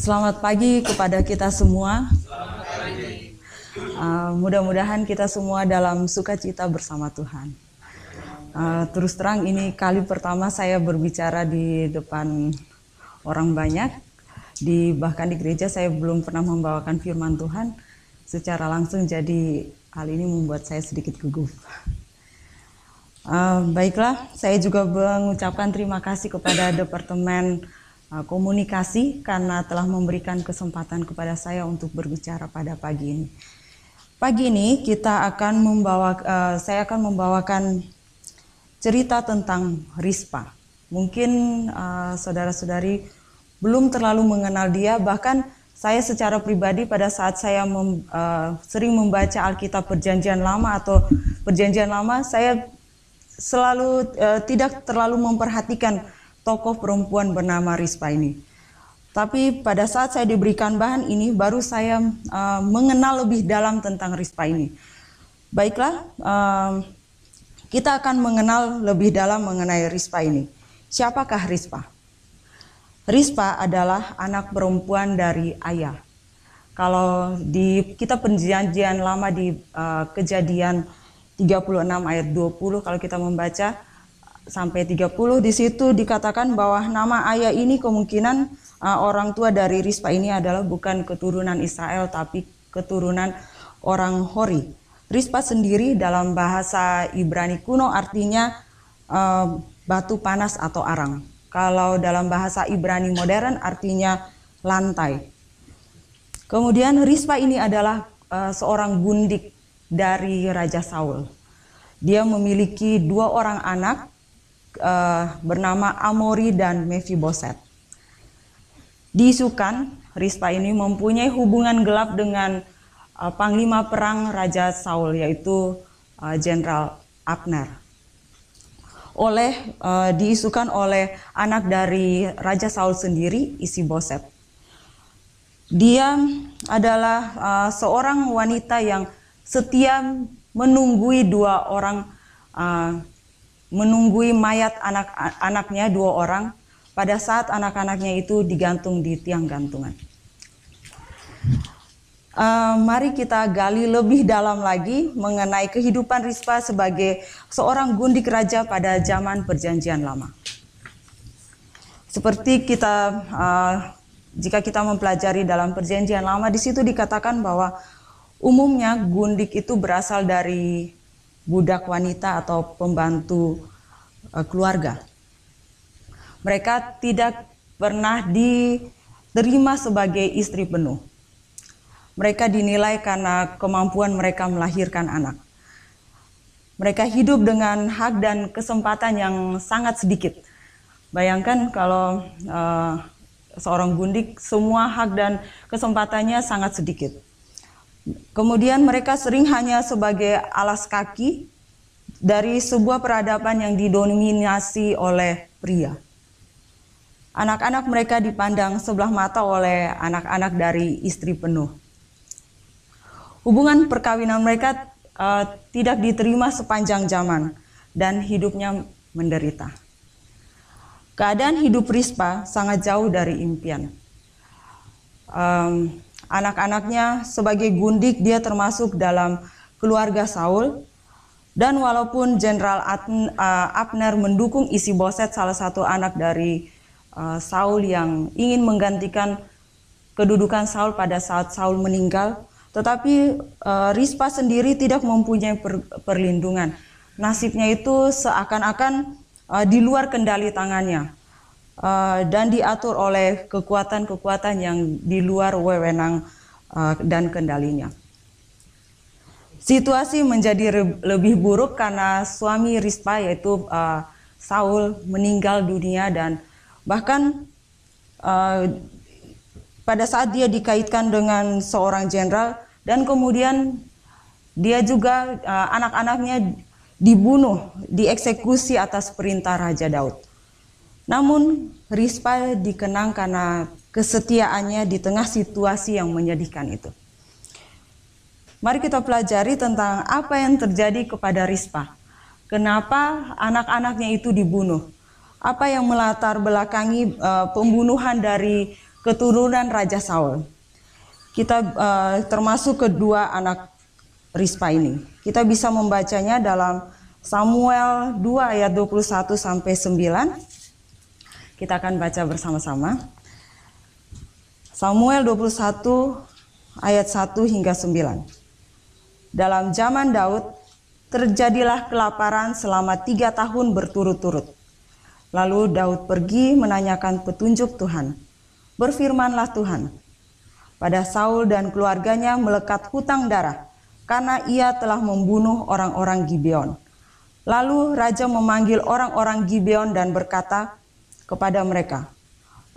Selamat pagi kepada kita semua. Mudah-mudahan kita semua dalam sukacita bersama Tuhan. Terus terang ini kali pertama saya berbicara di depan orang banyak. Bahkan di gereja saya belum pernah membawakan firman Tuhan secara langsung, jadi hal ini membuat saya sedikit gugup. Baiklah, saya juga mengucapkan terima kasih kepada Departemen Komunikasi karena telah memberikan kesempatan kepada saya untuk berbicara pada pagi ini. Pagi ini saya akan membawakan cerita tentang Rispa. Mungkin saudara-saudari belum terlalu mengenal dia, bahkan saya secara pribadi pada saat saya sering membaca Alkitab Perjanjian Lama atau Perjanjian Lama, saya selalu tidak terlalu memperhatikan tokoh perempuan bernama Rispa ini. Tapi pada saat saya diberikan bahan ini, baru saya mengenal lebih dalam tentang Rizpa ini. Baiklah, kita akan mengenal lebih dalam mengenai Rizpa ini. Siapakah Rizpa? Rizpa adalah anak perempuan dari Ayah. Kalau di kitab Perjanjian Lama di Kejadian 36 ayat 20, kalau kita membaca sampai 30, di situ dikatakan bahwa nama Ayah ini kemungkinan orang tua dari Rizpa ini adalah bukan keturunan Israel, tapi keturunan orang Hori. Rizpa sendiri dalam bahasa Ibrani kuno artinya batu panas atau arang. Kalau dalam bahasa Ibrani modern artinya lantai. Kemudian Rizpa ini adalah seorang gundik dari Raja Saul. Dia memiliki 2 orang anak bernama Amori dan Mefiboset. Diisukan Rizpa ini mempunyai hubungan gelap dengan panglima perang Raja Saul, yaitu Jenderal Abner. Diisukan oleh anak dari Raja Saul sendiri, Isiboset. Dia adalah seorang wanita yang setia menunggui menunggui mayat anak-anaknya 2 orang pada saat anak-anaknya itu digantung di tiang gantungan. Mari kita gali lebih dalam lagi mengenai kehidupan Rizpa sebagai seorang gundik raja pada zaman Perjanjian Lama. Seperti jika kita mempelajari dalam Perjanjian Lama, di situ dikatakan bahwa umumnya gundik itu berasal dari budak wanita atau pembantu keluarga. Mereka tidak pernah diterima sebagai istri penuh. Mereka dinilai karena kemampuan mereka melahirkan anak. Mereka hidup dengan hak dan kesempatan yang sangat sedikit. Bayangkan kalau seorang gundik, semua hak dan kesempatannya sangat sedikit. Kemudian mereka sering hanya sebagai alas kaki dari sebuah peradaban yang didominasi oleh pria. Anak-anak mereka dipandang sebelah mata oleh anak-anak dari istri penuh. Hubungan perkawinan mereka tidak diterima sepanjang zaman dan hidupnya menderita. Keadaan hidup Rizpa sangat jauh dari impian. Anak-anaknya sebagai gundik, dia termasuk dalam keluarga Saul. Dan walaupun Jenderal Abner mendukung Isiboset, salah satu anak dari Saul yang ingin menggantikan kedudukan Saul pada saat Saul meninggal, tetapi Rizpa sendiri tidak mempunyai perlindungan. Nasibnya itu seakan-akan di luar kendali tangannya dan diatur oleh kekuatan-kekuatan yang di luar wewenang dan kendalinya. Situasi menjadi lebih buruk karena suami Rizpa, yaitu Saul, meninggal dunia, dan bahkan pada saat dia dikaitkan dengan seorang jenderal, dan kemudian dia juga anak-anaknya dibunuh, dieksekusi atas perintah Raja Daud. Namun Rizpa dikenang karena kesetiaannya di tengah situasi yang menyedihkan itu. Mari kita pelajari tentang apa yang terjadi kepada Rizpa. Kenapa anak-anaknya itu dibunuh? Apa yang melatar belakangi pembunuhan dari keturunan Raja Saul? Kita termasuk kedua anak Rizpa ini. Kita bisa membacanya dalam Samuel 2 ayat 21 sampai 9. Kita akan baca bersama-sama. Samuel 21 ayat 1 hingga 9. Dalam zaman Daud, terjadilah kelaparan selama 3 tahun berturut-turut. Lalu Daud pergi menanyakan petunjuk Tuhan. Berfirmanlah Tuhan, pada Saul dan keluarganya melekat hutang darah, karena ia telah membunuh orang-orang Gibeon. Lalu raja memanggil orang-orang Gibeon dan berkata kepada mereka,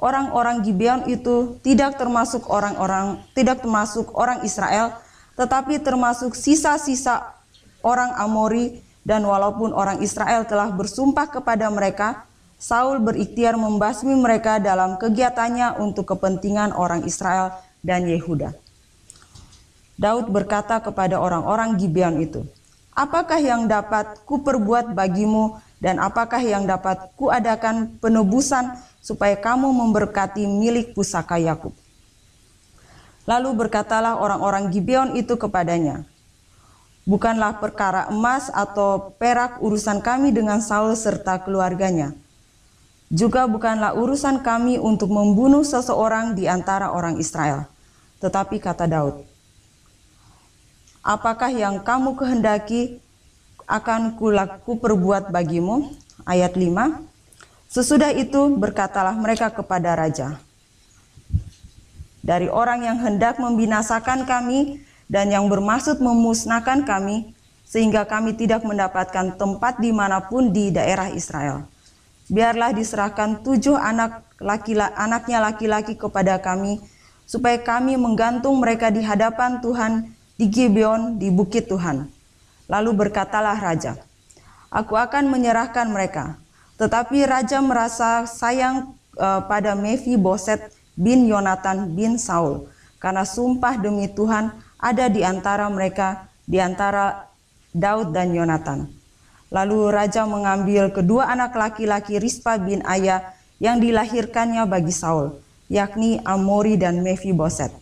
orang-orang Gibeon itu tidak termasuk orang Israel, tetapi termasuk sisa-sisa orang Amori, dan walaupun orang Israel telah bersumpah kepada mereka, Saul berikhtiar membasmi mereka dalam kegiatannya untuk kepentingan orang Israel dan Yehuda. Daud berkata kepada orang-orang Gibeon itu, "Apakah yang dapat kuperbuat bagimu dan apakah yang dapat kuadakan penebusan supaya kamu memberkati milik pusaka Yakub?" Lalu berkatalah orang-orang Gibeon itu kepadanya, "Bukanlah perkara emas atau perak urusan kami dengan Saul serta keluarganya. Juga bukanlah urusan kami untuk membunuh seseorang di antara orang Israel. Tetapi," kata Daud, "apakah yang kamu kehendaki akan kuperbuat bagimu?" Ayat 5. Sesudah itu berkatalah mereka kepada raja, "Dari orang yang hendak membinasakan kami dan yang bermaksud memusnahkan kami, sehingga kami tidak mendapatkan tempat dimanapun di daerah Israel, biarlah diserahkan 7 anaknya laki-laki kepada kami, supaya kami menggantung mereka di hadapan Tuhan di Gibeon di bukit Tuhan." Lalu berkatalah raja, "Aku akan menyerahkan mereka." Tetapi raja merasa sayang pada Mefiboset bin Yonatan bin Saul, karena sumpah demi Tuhan ada di antara mereka, di antara Daud dan Yonatan. Lalu raja mengambil kedua anak laki-laki Rispa bin Aya yang dilahirkannya bagi Saul, yakni Amori dan Mefiboset.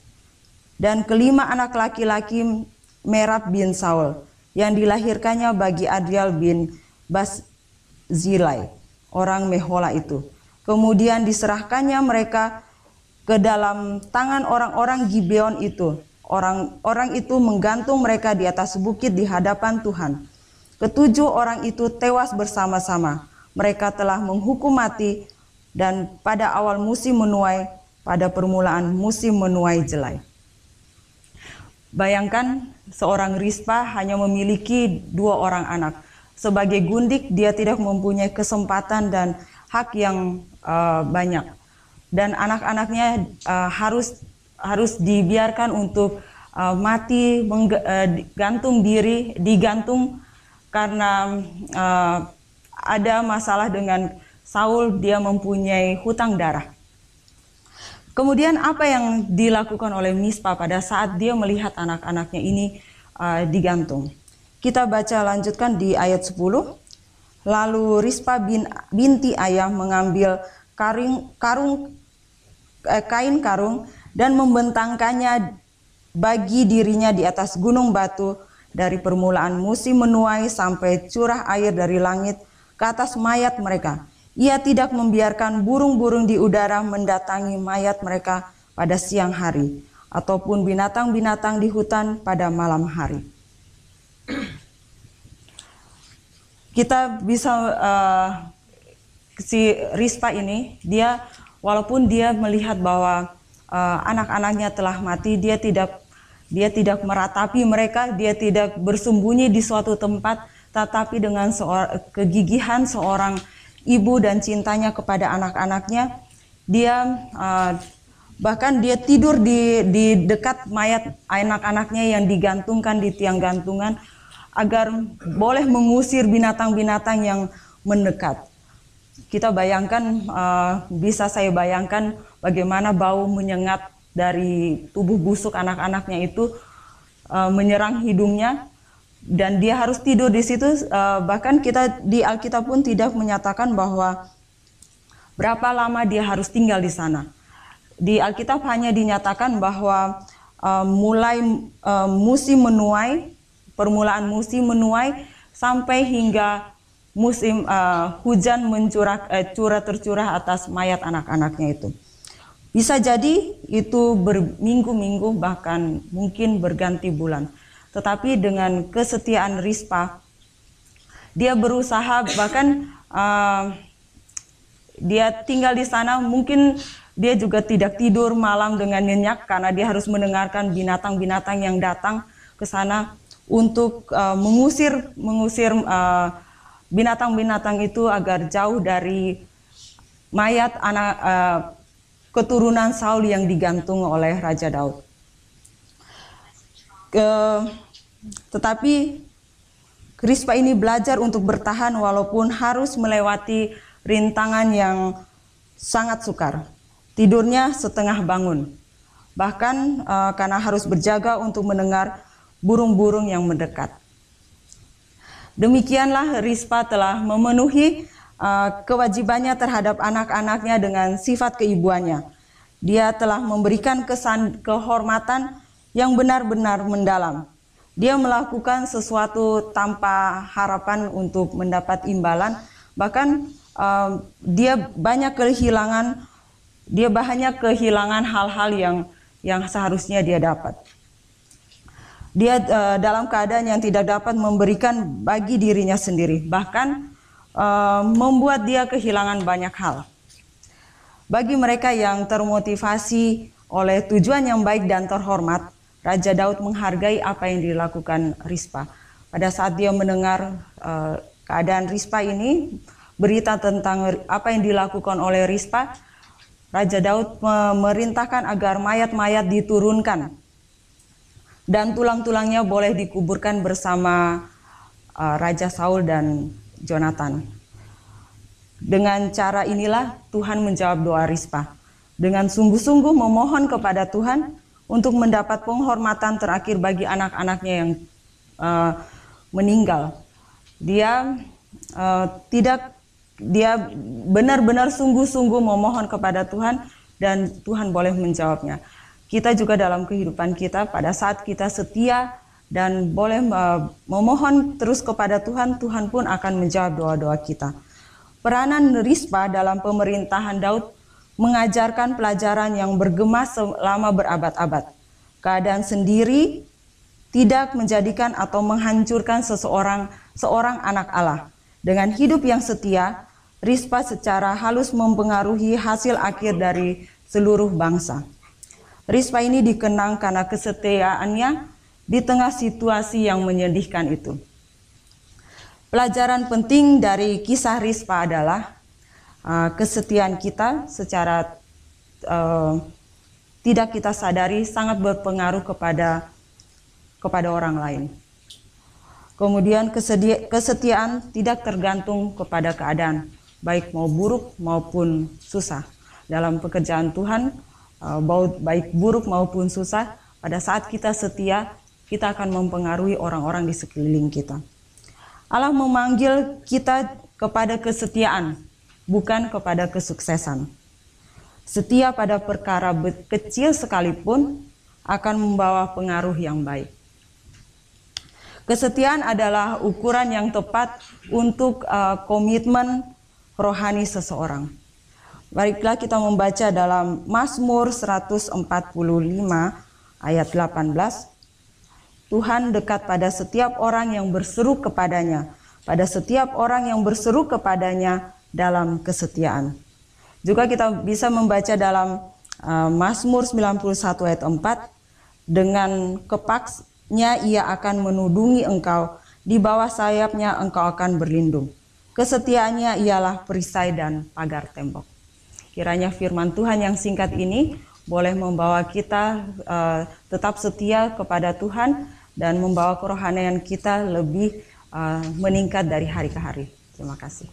Dan kelima anak laki-laki Merab bin Saul yang dilahirkannya bagi Adriel bin Barzilai, orang Mehola itu. Kemudian diserahkannya mereka ke dalam tangan orang-orang Gibeon itu. Orang-orang itu menggantung mereka di atas bukit di hadapan Tuhan. Ketujuh orang itu tewas bersama-sama. Mereka telah menghukum mati dan pada awal musim menuai, pada permulaan musim menuai jelai. Bayangkan seorang Rispa hanya memiliki 2 orang anak. Sebagai gundik dia tidak mempunyai kesempatan dan hak yang banyak. Dan anak-anaknya harus dibiarkan untuk mati, gantung diri, digantung karena ada masalah dengan Saul, dia mempunyai hutang darah. Kemudian apa yang dilakukan oleh Mispa pada saat dia melihat anak-anaknya ini digantung? Kita baca lanjutkan di ayat 10. Lalu Rispa binti Aya mengambil kain karung dan membentangkannya bagi dirinya di atas gunung batu dari permulaan musim menuai sampai curah air dari langit ke atas mayat mereka. Ia tidak membiarkan burung-burung di udara mendatangi mayat mereka pada siang hari, ataupun binatang-binatang di hutan pada malam hari. Kita bisa si Rispa ini, dia walaupun dia melihat bahwa anak-anaknya telah mati, dia tidak meratapi mereka, dia tidak bersembunyi di suatu tempat, tetapi dengan kegigihan seorang ibu dan cintanya kepada anak-anaknya, dia bahkan dia tidur di dekat mayat anak-anaknya yang digantungkan di tiang gantungan, agar boleh mengusir binatang-binatang yang mendekat. Kita bayangkan, bisa saya bayangkan bagaimana bau menyengat dari tubuh busuk anak-anaknya itu menyerang hidungnya, dan dia harus tidur di situ. Bahkan kita di Alkitab pun tidak menyatakan bahwa berapa lama dia harus tinggal di sana. Di Alkitab hanya dinyatakan bahwa mulai musim menuai, permulaan musim menuai sampai hingga musim hujan tercurah atas mayat anak-anaknya itu. Bisa jadi itu berminggu-minggu, bahkan mungkin berganti bulan. Tetapi dengan kesetiaan Rispa, dia berusaha, bahkan dia tinggal di sana. Mungkin dia juga tidak tidur malam dengan nyenyak karena dia harus mendengarkan binatang-binatang yang datang ke sana untuk mengusir binatang-binatang itu agar jauh dari mayat keturunan Saul yang digantung oleh Raja Daud. Tetapi Rispa ini belajar untuk bertahan walaupun harus melewati rintangan yang sangat sukar. Tidurnya setengah bangun. Bahkan karena harus berjaga untuk mendengar burung-burung yang mendekat. Demikianlah Rispa telah memenuhi kewajibannya terhadap anak-anaknya dengan sifat keibuannya. Dia telah memberikan kehormatan yang benar-benar mendalam. Dia melakukan sesuatu tanpa harapan untuk mendapat imbalan. Bahkan dia banyak kehilangan hal-hal yang seharusnya dia dapat. Dia dalam keadaan yang tidak dapat memberikan bagi dirinya sendiri, bahkan membuat dia kehilangan banyak hal. Bagi mereka yang termotivasi oleh tujuan yang baik dan terhormat, Raja Daud menghargai apa yang dilakukan Rispa. Pada saat dia mendengar keadaan Rispa ini, berita tentang apa yang dilakukan oleh Rispa, Raja Daud memerintahkan agar mayat-mayat diturunkan dan tulang-tulangnya boleh dikuburkan bersama Raja Saul dan Jonathan. Dengan cara inilah Tuhan menjawab doa Rispa. Dengan sungguh-sungguh memohon kepada Tuhan untuk mendapat penghormatan terakhir bagi anak-anaknya yang meninggal. Dia benar-benar sungguh-sungguh memohon kepada Tuhan dan Tuhan boleh menjawabnya. Kita juga dalam kehidupan kita pada saat kita setia dan boleh memohon terus kepada Tuhan, Tuhan pun akan menjawab doa-doa kita. Peranan Rispa dalam pemerintahan Daud mengajarkan pelajaran yang bergema selama berabad-abad. Keadaan sendiri tidak menjadikan atau menghancurkan seorang anak Allah. Dengan hidup yang setia, Rispa secara halus mempengaruhi hasil akhir dari seluruh bangsa. Rispa ini dikenang karena kesetiaannya di tengah situasi yang menyedihkan itu. Pelajaran penting dari kisah Rispa adalah kesetiaan kita secara tidak kita sadari sangat berpengaruh kepada orang lain. Kemudian kesetiaan tidak tergantung kepada keadaan, baik mau buruk maupun susah. Dalam pekerjaan Tuhan, baik buruk maupun susah, pada saat kita setia, kita akan mempengaruhi orang-orang di sekeliling kita. Allah memanggil kita kepada kesetiaan, bukan kepada kesuksesan. Setia pada perkara kecil sekalipun akan membawa pengaruh yang baik. Kesetiaan adalah ukuran yang tepat untuk komitmen rohani seseorang. Baiklah kita membaca dalam Mazmur 145 ayat 18. Tuhan dekat pada setiap orang yang berseru kepadanya, pada setiap orang yang berseru kepadanya dalam kesetiaan. Juga kita bisa membaca dalam Mazmur 91 ayat 4, dengan kepaksnya ia akan menudungi engkau, di bawah sayapnya engkau akan berlindung. Kesetiaannya ialah perisai dan pagar tembok. Kiranya firman Tuhan yang singkat ini boleh membawa kita tetap setia kepada Tuhan dan membawa kerohanian kita lebih meningkat dari hari ke hari. Terima kasih.